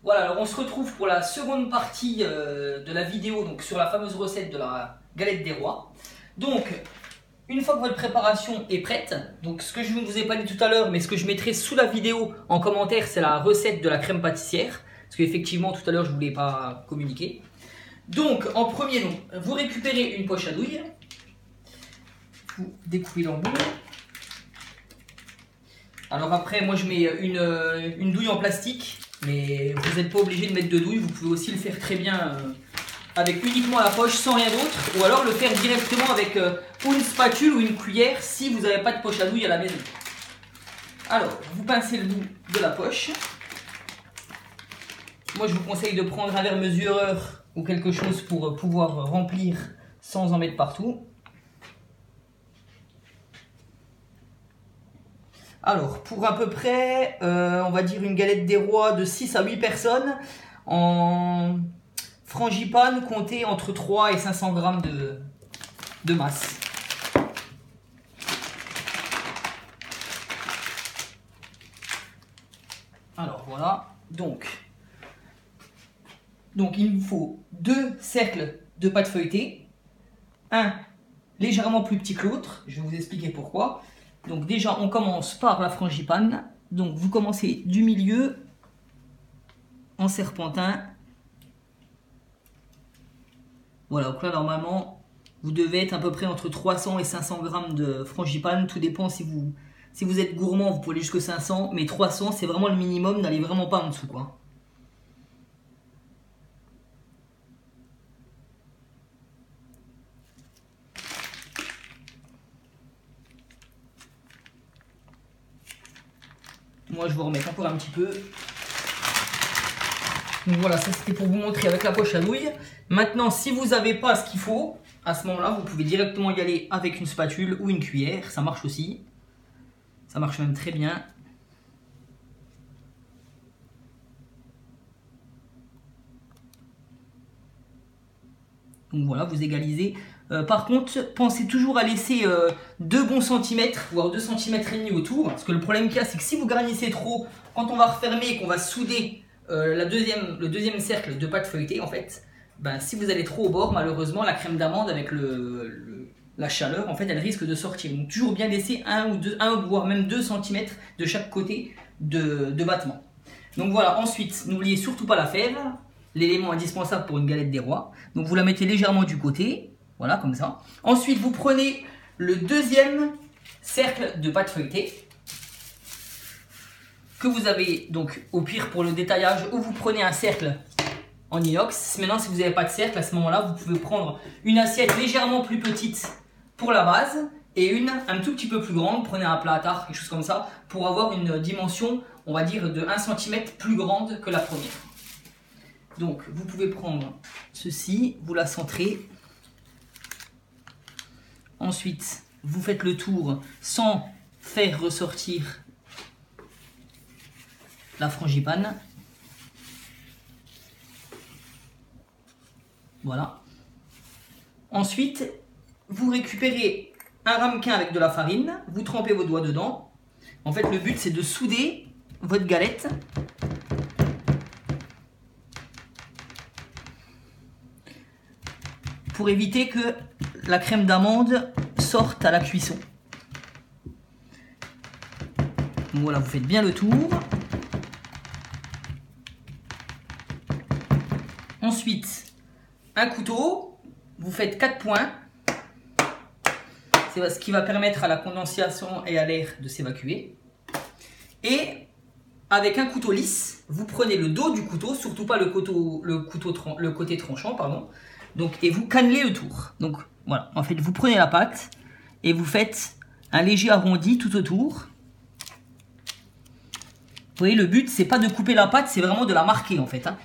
Voilà, alors on se retrouve pour la seconde partie de la vidéo, donc sur la fameuse recette de la galette des rois. Donc, une fois que votre préparation est prête, donc ce que je ne vous ai pas dit tout à l'heure, mais ce que je mettrai sous la vidéo en commentaire, c'est la recette de la crème pâtissière. Parce qu'effectivement, tout à l'heure, je ne voulais pas communiquer. Donc, en premier, donc, vous récupérez une poche à douille. Vous découpez l'embout. Alors après, moi je mets une douille en plastique, mais vous n'êtes pas obligé de mettre de douille, vous pouvez aussi le faire très bien avec uniquement la poche sans rien d'autre, ou alors le faire directement avec ou une spatule ou une cuillère si vous n'avez pas de poche à douille à la maison. Alors, vous pincez le bout de la poche. Moi je vous conseille de prendre un verre mesureur ou quelque chose pour pouvoir remplir sans en mettre partout. Alors, pour à peu près, on va dire une galette des rois de 6 à 8 personnes, en frangipane, comptez entre 3 et 500 grammes de masse. Alors voilà, donc il vous faut 2 cercles de pâte feuilletée, un légèrement plus petit que l'autre, je vais vous expliquer pourquoi. Donc déjà, on commence par la frangipane. Donc vous commencez du milieu en serpentin. Voilà, donc là normalement, vous devez être à peu près entre 300 et 500 grammes de frangipane. Tout dépend si vous êtes gourmand, vous pouvez aller jusqu'à 500. Mais 300, c'est vraiment le minimum, n'allez vraiment pas en dessous, quoi. Moi, je vais remettre encore un petit peu. Donc voilà, ça c'était pour vous montrer avec la poche à douille. Maintenant, si vous n'avez pas ce qu'il faut, à ce moment-là, vous pouvez directement y aller avec une spatule ou une cuillère. Ça marche aussi. Ça marche même très bien. Donc voilà, vous égalisez. Par contre, pensez toujours à laisser 2 bons centimètres, voire 2 cm et demi autour. Parce que le problème qu'il y a, c'est que si vous garnissez trop, quand on va refermer et qu'on va souder le deuxième cercle de pâte feuilletée, en fait, ben, si vous allez trop au bord, malheureusement, la crème d'amande avec la chaleur, en fait, elle risque de sortir. Donc toujours bien laisser 1 voire même 2 cm de chaque côté de battement. Donc voilà, ensuite, n'oubliez surtout pas la fève, l'élément indispensable pour une galette des rois. Donc vous la mettez légèrement du côté. Voilà, comme ça. Ensuite, vous prenez le deuxième cercle de pâte feuilletée que vous avez, donc au pire pour le détaillage, ou vous prenez un cercle en inox. Maintenant, si vous n'avez pas de cercle, à ce moment-là, vous pouvez prendre une assiette légèrement plus petite pour la base et une un tout petit peu plus grande. Prenez un plat à tarte, quelque chose comme ça, pour avoir une dimension, on va dire, de 1 cm plus grande que la première. Donc, vous pouvez prendre ceci, vous la centrez. Ensuite, vous faites le tour sans faire ressortir la frangipane. Voilà. Ensuite, vous récupérez un ramequin avec de la farine, vous trempez vos doigts dedans. En fait, le but, c'est de souder votre galette. Pour éviter que la crème d'amande sorte à la cuisson. Voilà, vous faites bien le tour. Ensuite, un couteau, vous faites 4 points. C'est ce qui va permettre à la condensation et à l'air de s'évacuer. Et avec un couteau lisse, vous prenez le dos du couteau, surtout pas le côté tranchant, pardon. Donc, et vous cannelez le tour. Donc voilà, en fait, vous prenez la pâte et vous faites un léger arrondi tout autour. Vous voyez, le but, c'est pas de couper la pâte, c'est vraiment de la marquer en fait. Hein.